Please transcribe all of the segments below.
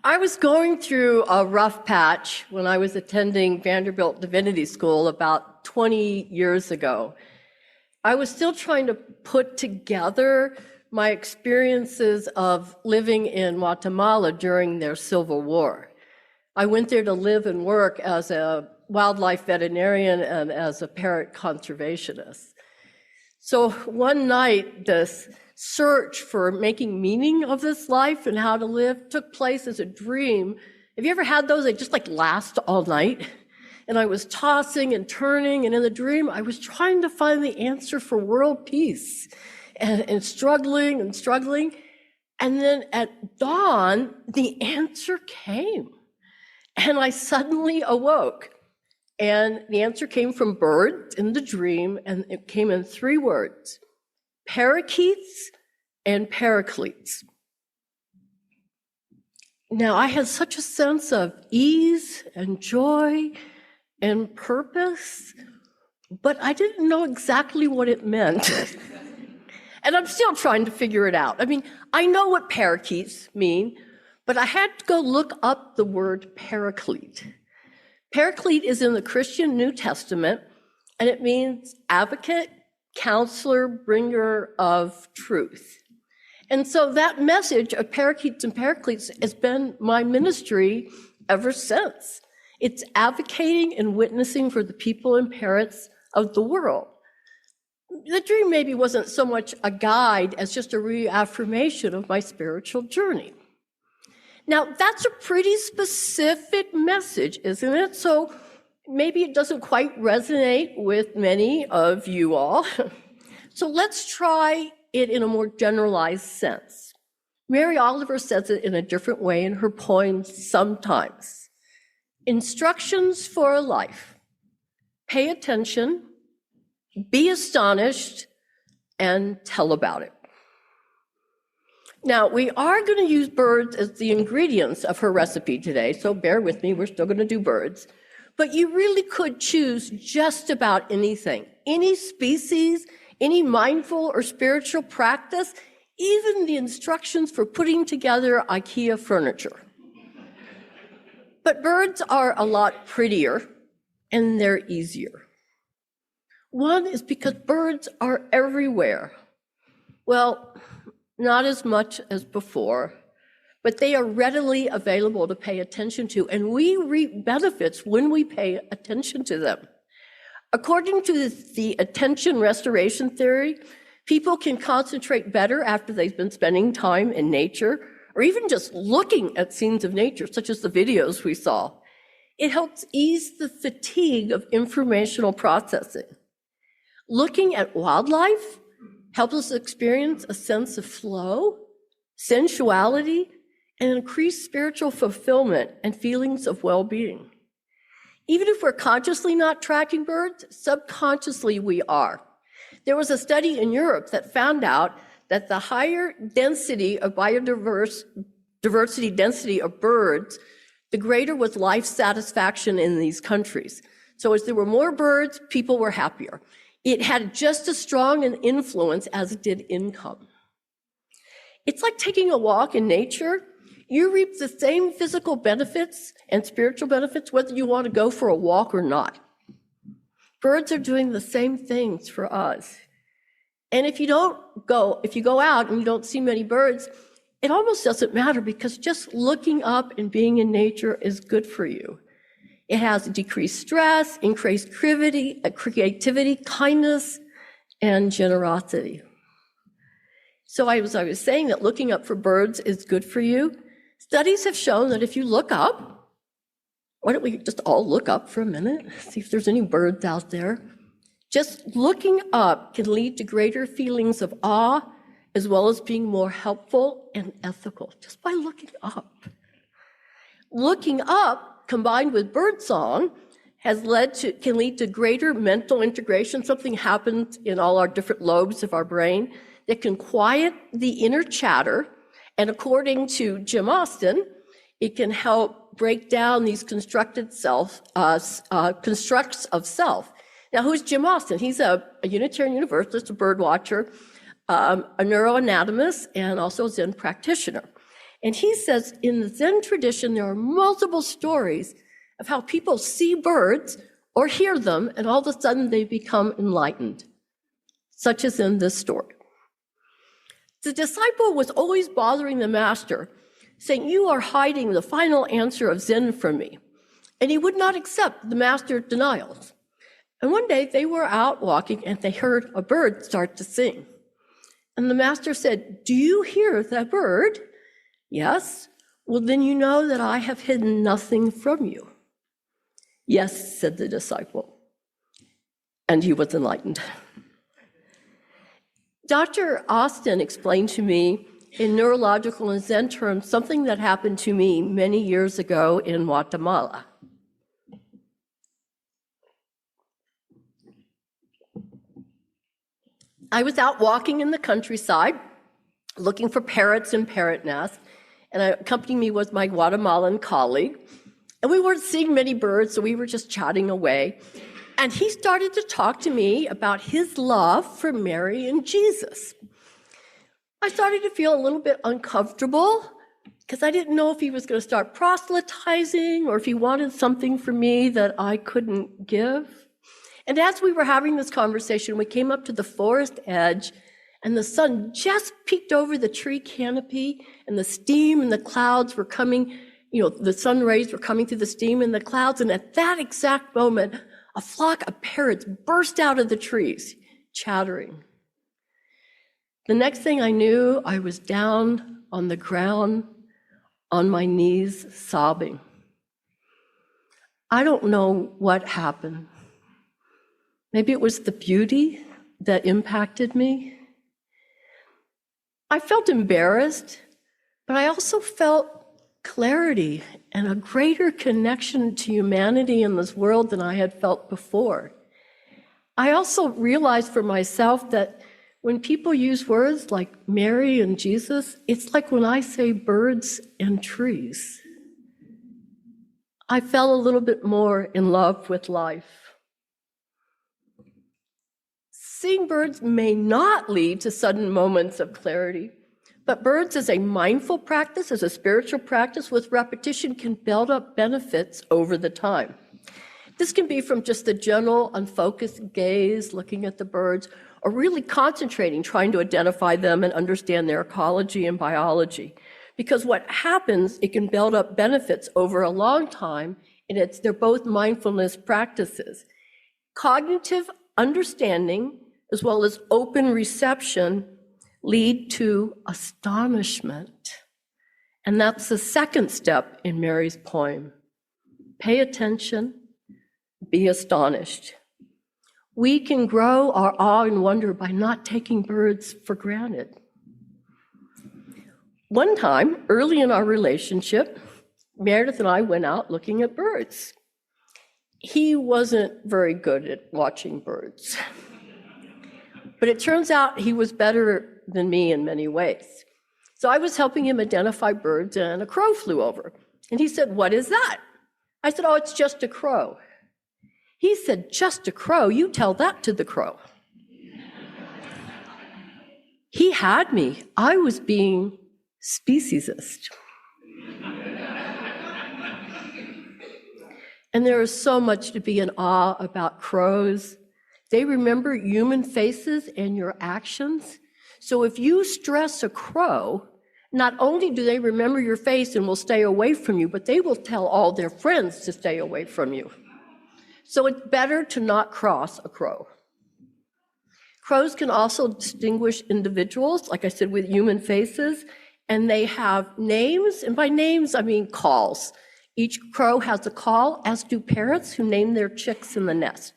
I was going through a rough patch when I was attending Vanderbilt Divinity School about 20 years ago. I was still trying to put together my experiences of living in Guatemala during their Civil War. I went there to live and work as a wildlife veterinarian and as a parrot conservationist. So one night, this search for making meaning of this life and how to live took place as a dream. Have you ever had those that just last all night? And I was tossing and turning, and in the dream, I was trying to find the answer for world peace and struggling and struggling. And then at dawn, the answer came. And I suddenly awoke. And the answer came from birds in the dream, and it came in 3 words: parakeets and paracletes. Now, I had such a sense of ease and joy and purpose, but I didn't know exactly what it meant. And I'm still trying to figure it out. I mean, I know what parakeets mean, but I had to go look up the word paraclete. Paraclete is in the Christian New Testament, and it means advocate, counselor, bringer of truth. And so that message of parakeets and paracletes has been my ministry ever since. It's advocating and witnessing for the people and parrots of the world. The dream maybe wasn't so much a guide as just a reaffirmation of my spiritual journey. Now, that's a pretty specific message, isn't it? So maybe it doesn't quite resonate with many of you all. So let's try it in a more generalized sense. Mary Oliver says it in a different way in her poem, Sometimes. Instructions for a life. Pay attention, be astonished, and tell about it. Now, we are going to use birds as the ingredients of her recipe today, so bear with me, we're still going to do birds. But you really could choose just about anything, any species, any mindful or spiritual practice, even the instructions for putting together IKEA furniture. But birds are a lot prettier, and they're easier. One is because birds are everywhere. Well, not as much as before, but they are readily available to pay attention to, and we reap benefits when we pay attention to them. According to the attention restoration theory, people can concentrate better after they've been spending time in nature, or even just looking at scenes of nature, such as the videos we saw. It helps ease the fatigue of informational processing. Looking at wildlife helps us experience a sense of flow, sensuality, and increased spiritual fulfillment and feelings of well-being. Even if we're consciously not tracking birds, subconsciously we are. There was a study in Europe that found out that the higher density of diversity density of birds, the greater was life satisfaction in these countries. So as there were more birds, people were happier. It had just as strong an influence as it did income. It's like taking a walk in nature. You reap the same physical benefits and spiritual benefits whether you want to go for a walk or not. Birds are doing the same things for us. And if you go out and you don't see many birds, it almost doesn't matter because just looking up and being in nature is good for you. It has decreased stress, increased creativity, kindness, and generosity. So I was saying that looking up for birds is good for you. Studies have shown that if you look up, why don't we just all look up for a minute, see if there's any birds out there. Just looking up can lead to greater feelings of awe, as well as being more helpful and ethical, just by looking up. Looking up, combined with birdsong, can lead to greater mental integration. Something happens in all our different lobes of our brain that can quiet the inner chatter. And according to Jim Austin, it can help break down these constructs of self. Now, who's Jim Austin? He's a Unitarian Universalist, a bird watcher, a neuroanatomist, and also a Zen practitioner. And he says in the Zen tradition, there are multiple stories of how people see birds or hear them, and all of a sudden they become enlightened, such as in this story. The disciple was always bothering the master, saying, "You are hiding the final answer of Zen from me." And he would not accept the master's denials. And one day they were out walking and they heard a bird start to sing. And the master said, "Do you hear that bird?" "Yes." "Well, then you know that I have hidden nothing from you." "Yes," said the disciple. And he was enlightened. Dr. Austin explained to me in neurological and Zen terms something that happened to me many years ago in Guatemala. I was out walking in the countryside looking for parrots and parrot nests, and accompanying me was my Guatemalan colleague. And we weren't seeing many birds, so we were just chatting away. And he started to talk to me about his love for Mary and Jesus. I started to feel a little bit uncomfortable because I didn't know if he was going to start proselytizing or if he wanted something from me that I couldn't give. And as we were having this conversation, we came up to the forest edge, and the sun just peeked over the tree canopy, and the steam and the clouds were coming, the sun rays were coming through the steam and the clouds, and at that exact moment, a flock of parrots burst out of the trees, chattering. The next thing I knew, I was down on the ground, on my knees, sobbing. I don't know what happened. Maybe it was the beauty that impacted me. I felt embarrassed, but I also felt clarity and a greater connection to humanity in this world than I had felt before. I also realized for myself that when people use words like Mary and Jesus, it's like when I say birds and trees. I fell a little bit more in love with life. Seeing birds may not lead to sudden moments of clarity, but birds as a mindful practice, as a spiritual practice with repetition, can build up benefits over the time. This can be from just the general unfocused gaze, looking at the birds, or really concentrating, trying to identify them and understand their ecology and biology. Because what happens, it can build up benefits over a long time, and they're both mindfulness practices. Cognitive understanding, as well as open reception, lead to astonishment. And that's the second step in Mary's poem. Pay attention, be astonished. We can grow our awe and wonder by not taking birds for granted. One time, early in our relationship, Meredith and I went out looking at birds. He wasn't very good at watching birds. But it turns out he was better than me in many ways. So I was helping him identify birds, and a crow flew over. And he said, "What is that?" I said, "Oh, it's just a crow." He said, "Just a crow? You tell that to the crow." He had me. I was being speciesist. And there is so much to be in awe about crows. They remember human faces and your actions. So if you stress a crow, not only do they remember your face and will stay away from you, but they will tell all their friends to stay away from you. So it's better to not cross a crow. Crows can also distinguish individuals, like I said, with human faces, and they have names, and by names I mean calls. Each crow has a call, as do parrots who name their chicks in the nest.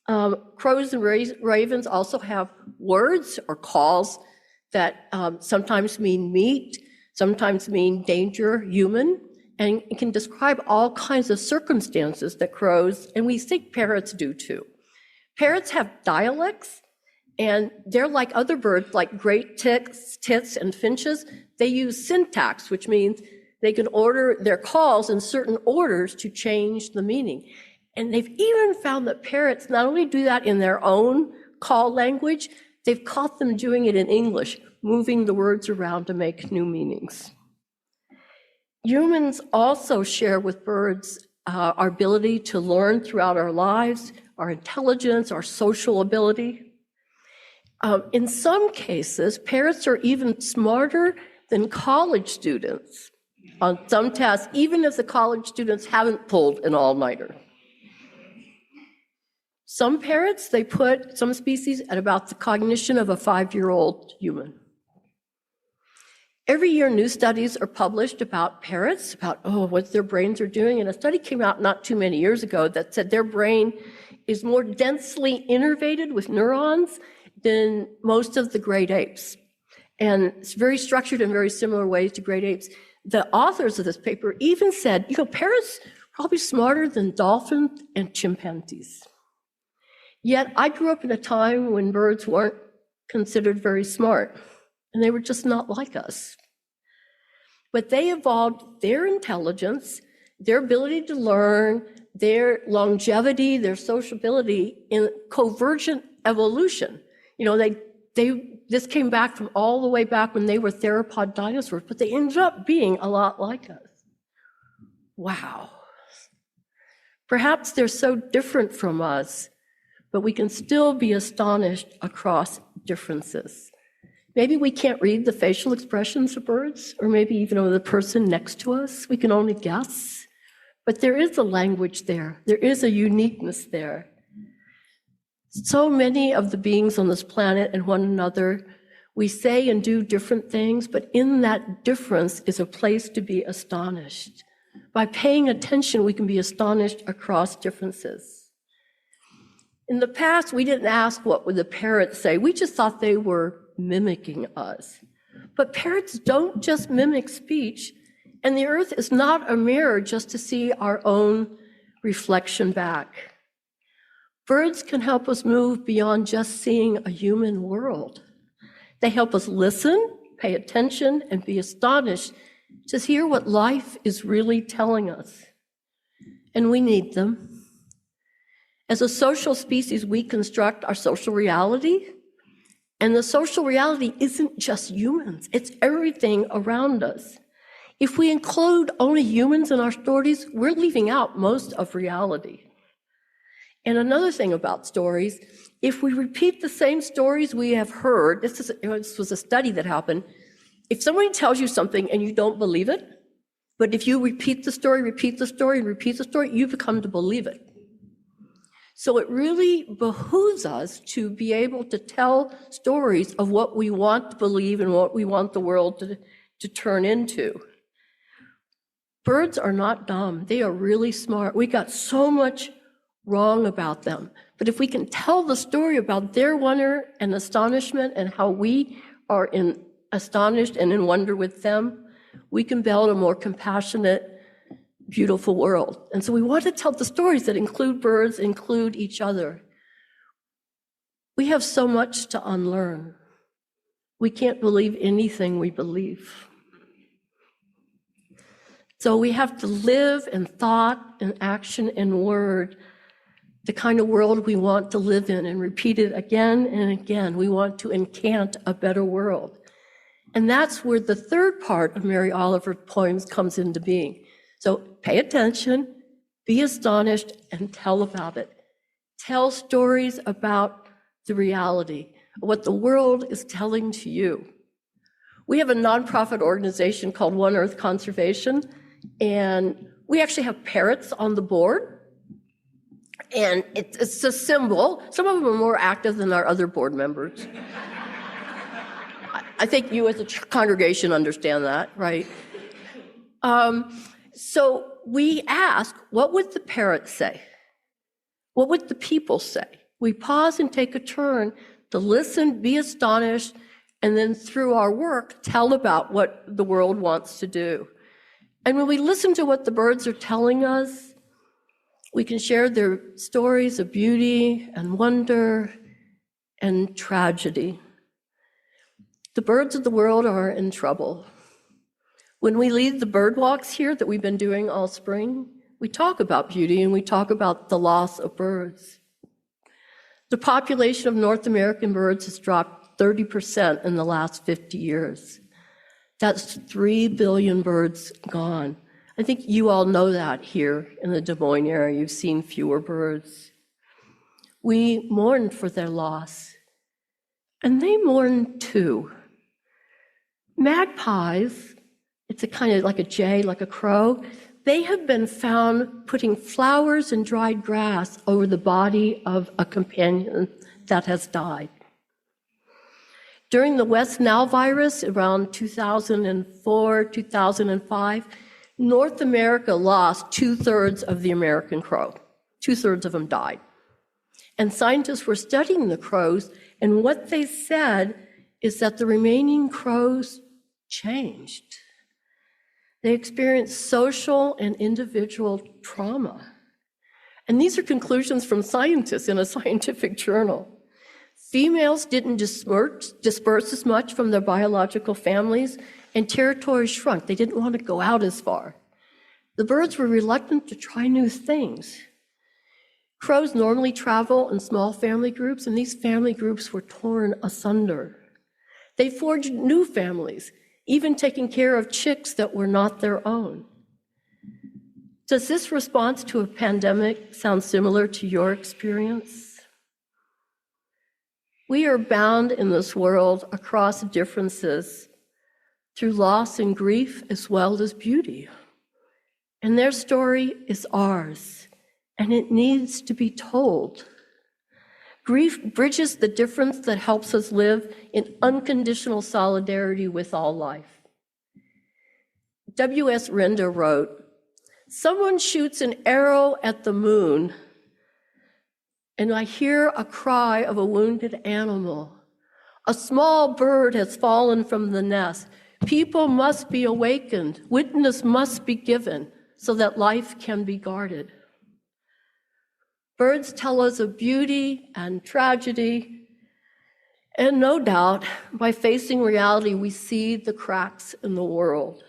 Crows and ravens also have words or calls that sometimes mean meat, sometimes mean danger, human, and it can describe all kinds of circumstances that crows, and we think parrots do too. Parrots have dialects, and they're like other birds, like great tits, and finches. They use syntax, which means they can order their calls in certain orders to change the meaning. And they've even found that parrots not only do that in their own call language, they've caught them doing it in English, moving the words around to make new meanings. Humans also share with birds our ability to learn throughout our lives, our intelligence, our social ability. In some cases, parrots are even smarter than college students on some tests, even if the college students haven't pulled an all-nighter. Some parrots, they put some species at about the cognition of a 5-year-old human. Every year, new studies are published about parrots, about, what their brains are doing. And a study came out not too many years ago that said their brain is more densely innervated with neurons than most of the great apes. And it's very structured in very similar ways to great apes. The authors of this paper even said, parrots are probably smarter than dolphins and chimpanzees. Yet I grew up in a time when birds weren't considered very smart, and they were just not like us. But they evolved their intelligence, their ability to learn, their longevity, their sociability in convergent evolution. This came back from all the way back when they were theropod dinosaurs, but they ended up being a lot like us. Wow. Perhaps they're so different from us, but we can still be astonished across differences. Maybe we can't read the facial expressions of birds, or maybe even of the person next to us. We can only guess. But there is a language there. There is a uniqueness there. So many of the beings on this planet and one another, we say and do different things, but in that difference is a place to be astonished. By paying attention, we can be astonished across differences. In the past, we didn't ask what would the parrots say. We just thought they were mimicking us. But parrots don't just mimic speech, and the earth is not a mirror just to see our own reflection back. Birds can help us move beyond just seeing a human world. They help us listen, pay attention, and be astonished to hear what life is really telling us. And we need them. As a social species, we construct our social reality. And the social reality isn't just humans, it's everything around us. If we include only humans in our stories, we're leaving out most of reality. And another thing about stories, if we repeat the same stories we have heard, this was a study that happened, if somebody tells you something and you don't believe it, but if you repeat the story, and repeat the story, you become to believe it. So it really behooves us to be able to tell stories of what we want to believe and what we want the world to turn into. Birds are not dumb. They are really smart. We got so much wrong about them. But if we can tell the story about their wonder and astonishment and how we are astonished and in wonder with them, we can build a more compassionate, beautiful world. And so we want to tell the stories that include birds, include each other. We have so much to unlearn. We can't believe anything we believe. So we have to live in thought and action and word the kind of world we want to live in and repeat it again and again. We want to encant a better world. And that's where the third part of Mary Oliver's poems comes into being. So pay attention, be astonished, and tell about it. Tell stories about the reality, what the world is telling to you. We have a nonprofit organization called One Earth Conservation, and we actually have parrots on the board. And it's a symbol. Some of them are more active than our other board members. I think you as a congregation understand that, right? So we ask, what would the parrot say? What would the people say? We pause and take a turn to listen, be astonished, and then through our work, tell about what the world wants to do. And when we listen to what the birds are telling us, we can share their stories of beauty and wonder and tragedy. The birds of the world are in trouble. When we lead the bird walks here that we've been doing all spring, we talk about beauty and we talk about the loss of birds. The population of North American birds has dropped 30% in the last 50 years. That's 3 billion birds gone. I think you all know that here in the Des Moines area. You've seen fewer birds. We mourn for their loss, and they mourn too. Magpies, it's a kind of like a jay, like a crow, they have been found putting flowers and dried grass over the body of a companion that has died. During the West Nile virus around 2004, 2005, North America lost 2/3 of the American crow. 2/3 of them died. And scientists were studying the crows, and what they said is that the remaining crows changed. They experienced social and individual trauma. And these are conclusions from scientists in a scientific journal. Females didn't disperse as much from their biological families, and territories shrunk. They didn't want to go out as far. The birds were reluctant to try new things. Crows normally travel in small family groups, and these family groups were torn asunder. They forged new families, even taking care of chicks that were not their own. Does this response to a pandemic sound similar to your experience? We are bound in this world across differences through loss and grief as well as beauty. And their story is ours, and it needs to be told. Grief bridges the difference that helps us live in unconditional solidarity with all life. W.S. Renda wrote, "Someone shoots an arrow at the moon, and I hear a cry of a wounded animal. A small bird has fallen from the nest. People must be awakened. Witness must be given so that life can be guarded." Birds tell us of beauty and tragedy, and no doubt, by facing reality, we see the cracks in the world.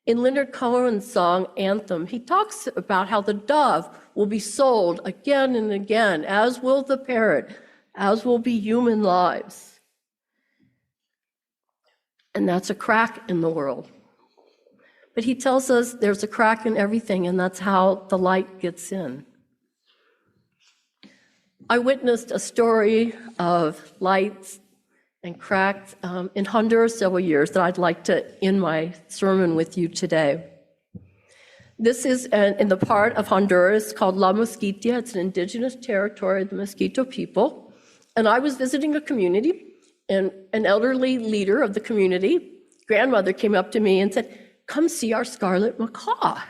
In Leonard Cohen's song, Anthem, he talks about how the dove will be sold again and again, as will the parrot, as will be human lives. And that's a crack in the world. But he tells us there's a crack in everything, and that's how the light gets in. I witnessed a story of lights and cracks in Honduras several years that I'd like to end my sermon with you today. This is in the part of Honduras called La Mosquitia. It's an indigenous territory of the Mosquito people. And I was visiting a community, and an elderly leader of the community, grandmother, came up to me and said, "Come see our scarlet macaw."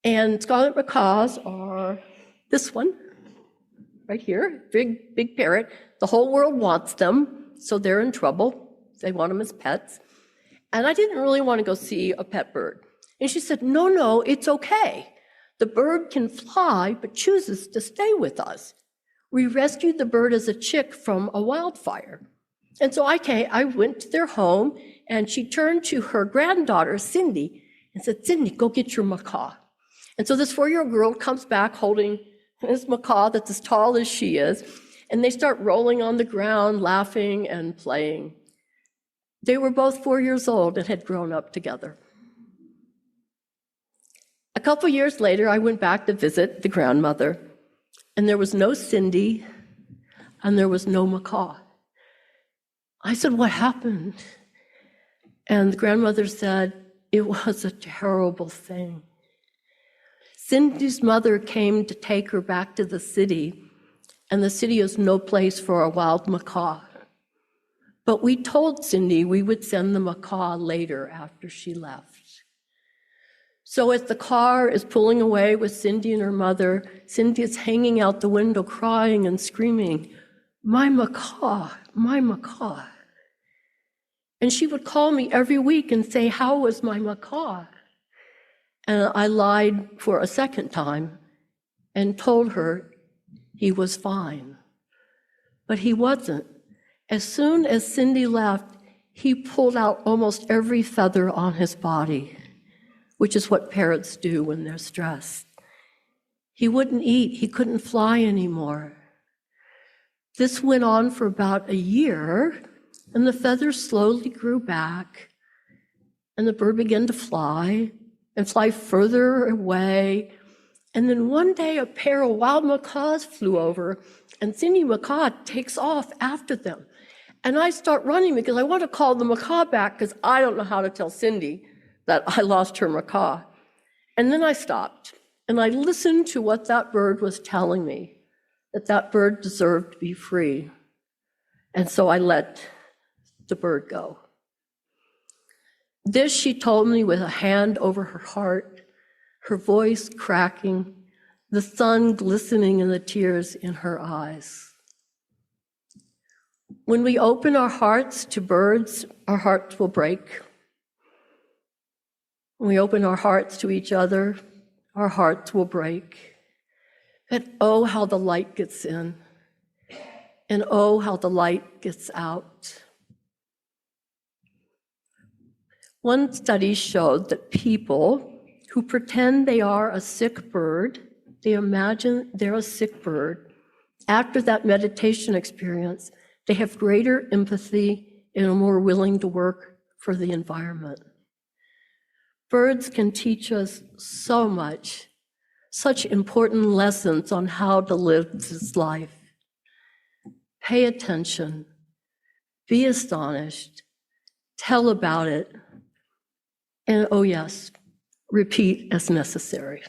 And scarlet macaws are this one, right here, big parrot. The whole world wants them, so they're in trouble. They want them as pets. And I didn't really want to go see a pet bird. And she said, no, it's okay. The bird can fly, but chooses to stay with us. We rescued the bird as a chick from a wildfire. And so I went to their home, and she turned to her granddaughter, Cindy, and said, "Cindy, go get your macaw." And so this 4-year-old girl comes back holding this macaw that's as tall as she is, and they start rolling on the ground, laughing and playing. They were both 4 years old and had grown up together. A couple years later, I went back to visit the grandmother, and there was no Cindy, and there was no macaw. I said, "What happened?" And the grandmother said, "It was a terrible thing. Cindy's mother came to take her back to the city, and the city is no place for a wild macaw. But we told Cindy we would send the macaw later after she left." So as the car is pulling away with Cindy and her mother, Cindy is hanging out the window crying and screaming, "My macaw, my macaw." And she would call me every week and say, "How was my macaw?" And I lied for a second time and told her he was fine. But he wasn't. As soon as Cindy left, he pulled out almost every feather on his body, which is what parrots do when they're stressed. He wouldn't eat. He couldn't fly anymore. This went on for about a year, And the feathers slowly grew back, and the bird began to fly and fly further away. And then one day a pair of wild macaws flew over, and Cindy Macaw takes off after them. And I start running because I want to call the macaw back because I don't know how to tell Cindy that I lost her macaw. And then I stopped, and I listened to what that bird was telling me, that that bird deserved to be free. And so I let the bird go. This she told me with a hand over her heart, her voice cracking, the sun glistening in the tears in her eyes. When we open our hearts to birds, our hearts will break. When we open our hearts to each other, our hearts will break. But oh, how the light gets in. And oh, how the light gets out. One study showed that people who pretend they are a sick bird, they imagine they're a sick bird, after that meditation experience, they have greater empathy and are more willing to work for the environment. Birds can teach us so much, such important lessons on how to live this life. Pay attention, be astonished, tell about it, and oh yes, repeat as necessary.